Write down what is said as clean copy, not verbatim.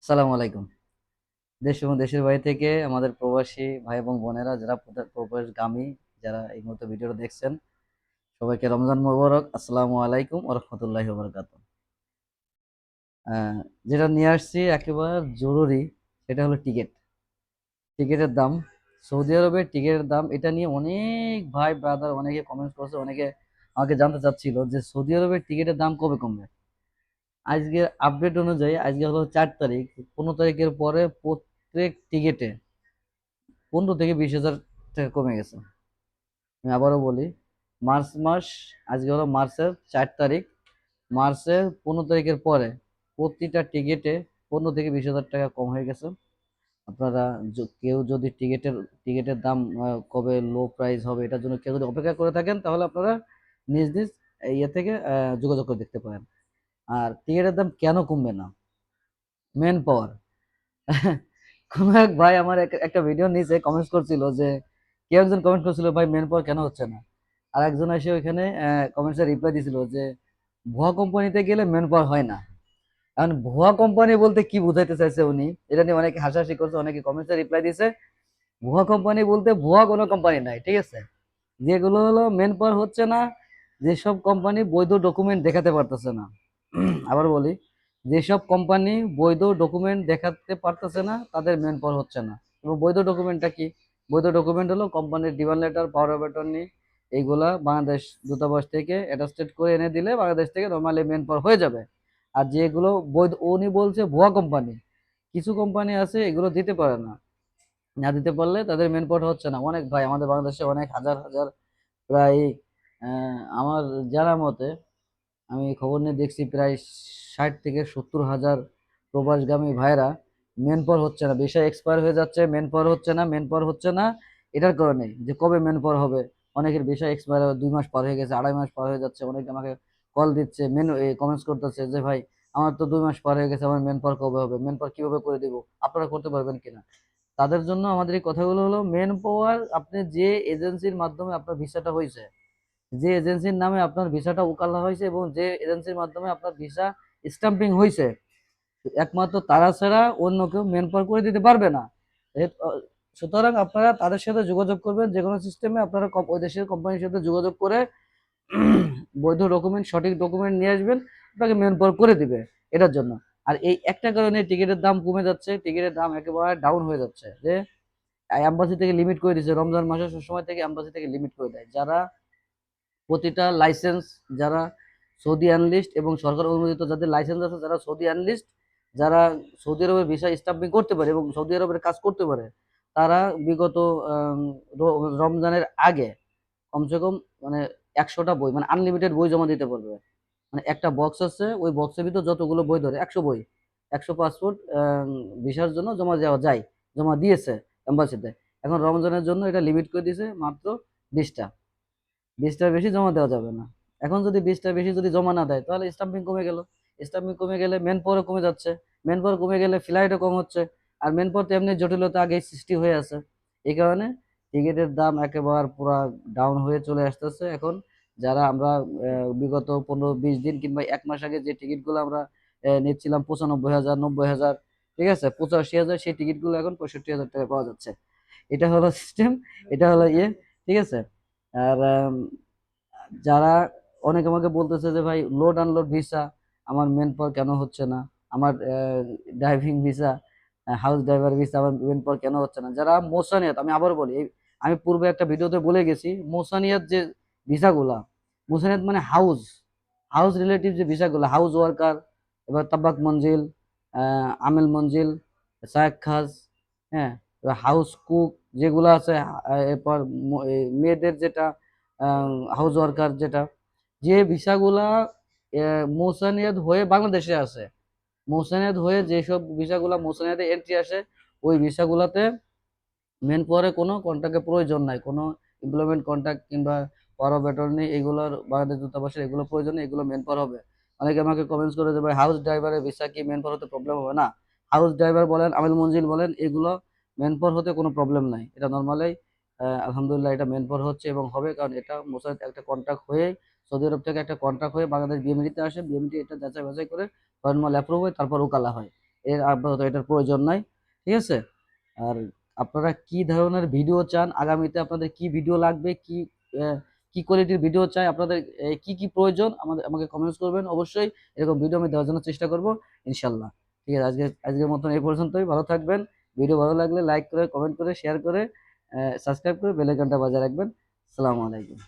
আসসালামু আলাইকুম। দেশ এবং দেশের বাইরে থেকে আমাদের প্রবাসী ভাই এবং বোনেরা যারা প্রবাসগামী, যারা এই মুহূর্তে ভিডিওটা দেখছেন, সবাইকে রমজান মোবারক। আসসালামু আলাইকুম ওয়া রাহমাতুল্লাহি ওয়া বারাকাতুহু। আহ, যেটা নিয়ে আসছি একেবারে জরুরি, সেটা হলো টিকিটের দাম। সৌদি আরবের টিকিটের দাম, এটা নিয়ে অনেক ভাই ব্রাদার অনেকে কমেন্ট করছে, অনেকে আমাকে জানতে চাচ্ছিল যে সৌদি আরবের টিকিটের দাম কবে কমবে। আজকের আপডেট অনুযায়ী আজকে হলো 4 তারিখ, 15 তারিখের পরে প্রত্যেক টিকিটে 15 থেকে 20 হাজার টাকা কমে গেছে। আমি আবারও বলি, মার্চ মাস, আজকে হলো মার্চের 4 তারিখ, মার্চের 15 তারিখের পরে প্রতিটা টিকিটে 15 থেকে 20 হাজার টাকা কম হয়ে গেছে। আপনারা কেউ যদি টিকিটের দাম কবে লো প্রাইস হবে এটার জন্য কেউ যদি অপেক্ষা করে থাকেন, তাহলে আপনারা নিজ নিজ ইয়ে থেকে যোগাযোগ করে দেখতে পারেন। আর টিকিটের দাম কেন কমবে না? মেন পাওয়ার। কোন এক ভাই আমার একটা ভিডিও নিচে কমেন্টস করছিল যে, কেউ একজন কমেন্ট করছিল, ভাই মেন পাওয়ার কেন হচ্ছে না? আর একজন এসে ওইখানে কমেন্টসে রিপ্লাই দিছিল যে, ভুয়া কোম্পানিতে গেলে মেন পাওয়ার হয় না। এখন ভুয়া কোম্পানি বলতে কি বুঝাইতে চাইছে উনি, এটা নিয়ে অনেকে হাসাহাসি করছে, অনেকে কমেন্টসে রিপ্লাই দিছে। ভুয়া কোম্পানি বলতে ভুয়া কোনো কোম্পানি নাই, ঠিক আছে? যেগুলো হলো মেন পাওয়ার হচ্ছে না, যেসব কোম্পানি বৈধ ডকুমেন্ট দেখাতে পারতেছে না। আবার বলি, যেসব কোম্পানি বৈধ ডকুমেন্ট দেখাতে পারতেছে না তাদের মেন পাওয়ার হচ্ছে না। এবং বৈধ ডকুমেন্টটা কি? বৈধ ডকুমেন্ট হলো কোম্পানির demand letter, power of attorney, এইগুলা বাংলাদেশ দূতাবাস থেকে অ্যাটাস্টেড করে এনে দিলে বাংলাদেশ থেকে নর্মালি মেন পাওয়ার হয়ে যাবে। আর যেগুলো বৈধ, উনি বলছে ভুয়া কোম্পানি, কিছু কোম্পানি আছে এগুলো দিতে পারে না, না দিতে পারলে তাদের মেন পাওয়ার হচ্ছে না। অনেক ভাই আমাদের বাংলাদেশে অনেক হাজার হাজার, প্রায় আমার জানা মতে, আমি খবর নিয়ে দেখছি প্রায় 60 থেকে 70 হাজার প্রবাসগামী ভাইরা মেন পাওয়ার হচ্ছে না, ভিসা এক্সপায়ার হয়ে যাচ্ছে, মেন পাওয়ার হচ্ছে না, মেন পাওয়ার হচ্ছে না। এটার কারণে যে কবে মেন পাওয়ার হবে, অনেকের ভিসা এক্সপায়ার 2 মাস পার হয়ে গেছে, 2.5 মাস পার হয়ে যাচ্ছে, অনেকে আমাকে কল দিচ্ছে, কমেন্টস করতেছে যে, ভাই আমার তো 2 মাস পার হয়ে গেছে, আমার মেন পাওয়ার কবে হবে, মেন পাওয়ার কিভাবে করে দিব, আপনারা করতে পারবেন কিনা? তাদের জন্য আমাদের এই কথাগুলো হলো, মেন পাওয়ার আপনি যে এজেন্সির মাধ্যমে আপনার ভিসাটা হয়েছে, যে এজেন্সির নামে আপনার ভিসাটা উকালা হয়েছে এবং যে এজেন্সির মাধ্যমে আপনার ভিসা স্টাম্পিং হয়েছে, একমাত্র তারা ছাড়া অন্য কেউ মেন পাওয়ার করে দিতে পারবে না। সুতরাং আপনারা তাদের সাথে যোগাযোগ করবেন, যে কোনো সিস্টেমে আপনারা ওই দেশের কোম্পানির সাথে যোগাযোগ করে বৈধ ডকুমেন্ট, সঠিক ডকুমেন্ট নিয়ে আসবেন, আপনাকে মেন পাওয়ার করে দিবে। এটার জন্য। আর এই একটা কারণে টিকিটের দাম কমে যাচ্ছে, টিকিটের দাম একেবারে ডাউন হয়ে যাচ্ছে, যে এম্বাসি থেকে লিমিট করে দিচ্ছে, রমজান মাসের সময় থেকে এম্বাসি থেকে লিমিট করে দেয়, যারা প্রতিটা লাইসেন্স, যারা সৌদি আনলিস্ট এবং সরকার অনুমোদিত যাদের লাইসেন্স আছে, যারা সৌদি আনলিস্ট, যারা সৌদি আরবের ভিসা স্টাম্পিং করতে পারে এবং সৌদি আরবের কাজ করতে পারে, তারা বিগত রমজানের আগে কমসে কম মানে 100টা বই, মানে আনলিমিটেড বই জমা দিতে পারবে। মানে একটা বক্স আছে, ওই বক্সের ভিতর যতগুলো বই ধরে, 100 বই, 100 পাসপোর্ট ভিসার জন্য জমা দেওয়া যায়, জমা দিয়েছে এম্বাসিতে। এখন রমজানের জন্য এটা লিমিট করে দিয়েছে মাত্র 20টা, 20টার বেশি জমা দেওয়া যাবে না। এখন যদি 20টার বেশি যদি জমা না দেয়, তাহলে স্টাম্পিং কমে গেল, স্টাম্পিং কমে গেলে মেন পাওয়ারও কমে যাচ্ছে, মেন পাওয়ার কমে গেলে ফ্লাইটও কম হচ্ছে, আর মেন পাওয়ার তো এমনি জটিলতা আগেই সৃষ্টি হয়ে আছে। এই কারণে টিকিটের দাম একেবারে পুরা ডাউন হয়ে চলে আসতেছে এখন। যারা আমরা বিগত 15-20 দিন কিংবা 1 মাস আগে যে টিকিটগুলো আমরা নিচ্ছিলাম 95,000, 90,000, ঠিক আছে, 85,000, সেই টিকিটগুলো এখন 65,000 টাকা পাওয়া যাচ্ছে। এটা হলো সিস্টেম, এটা হলো ইয়ে, ঠিক আছে। আর যারা, অনেকে আমাকে বলতেছে যে, ভাই লোড আনলোড ভিসা আমার মেন পাওয়ার কেন হচ্ছে না, আমার driving visa, house driver visa আমার মেন পাওয়ার কেন হচ্ছে না। যারা মোসানিয়াত, আমি আবার বলি, আমি পূর্বে একটা ভিডিওতে বলে গেছি, মোসানিয়াত যে ভিসাগুলা, মোসানিয়াত মানে হাউস, হাউস রিলেটিভ যে ভিসাগুলো, হাউস ওয়ার্কার, এবার তাবাক মঞ্জিল, আমেল মঞ্জিল, সায়েক খাজ, হ্যাঁ, হাউস কুক যেগুলো আছে, এরপর মেয়েদের যেটা হাউস ওয়ার্কার, যেটা, যে ভিসাগুলা মৌসানিয়াত হয়ে বাংলাদেশে আসে, মৌসানিয়াত হয়ে যেসব ভিসাগুলা মৌসানিয়াতে এন্ট্রি আসে, ওই ভিসাগুলাতে মেন পাওয়ারে কোনো কন্ট্রাক্টের প্রয়োজন নাই, কোনো এমপ্লয়মেন্ট কন্ট্রাক্ট কিংবা পাওয়ার অফ অ্যাটর্নি এগুলোর বাংলাদেশ দূতাবাসের এগুলো প্রয়োজন নেই, এগুলো মেন পাওয়ার হবে। অনেকে আমাকে কমেন্টস করে যে, ভাই হাউস ড্রাইভারের ভিসা কি মেন পাওয়ার হতে প্রবলেম হবে না? হাউস ড্রাইভার বলেন, আমিল মঞ্জিল বলেন, এগুলো মেন পাওয়ার হতে কোনো প্রবলেম নাই, এটা নর্মালি আলহামদুলিল্লাহ এটা মেন পাওয়ার হচ্ছে এবং হবে, কারণ এটা মোসাদ একটা কন্ট্রাক্ট হয়ে, সৌদি আরব থেকে একটা কন্ট্রাক্ট হয়ে বাংলাদেশ বিএমইটিতে আসে, বিএমইটি এটা যাচাই বাছাই করে ফর্মাল অ্যাপ্রুভ হয়, তারপর ওকালা হয়। এর আপাতত এটার প্রয়োজন নাই। ঠিক আছে? আর আপনারা কি ধরনের ভিডিও চান, আগামীতে আপনাদের কি ভিডিও লাগবে, কি কোয়ালিটির ভিডিও চাই, আপনাদের কি কি প্রয়োজন, আমাকে কমেন্টস করবেন অবশ্যই। এরকম ভিডিও আমি দেওয়ার জন্য চেষ্টা করব ইনশাল্লাহ। ঠিক আছে, আজকের মতন এই পর্যন্তই। ভালো থাকবেন। ভিডিও ভালো লাগলে লাইক করে, কমেন্ট করে, শেয়ার করে, সাবস্ক্রাইব করে বেল আইকনটা বাজিয়ে রাখবেন। আসসালামু আলাইকুম।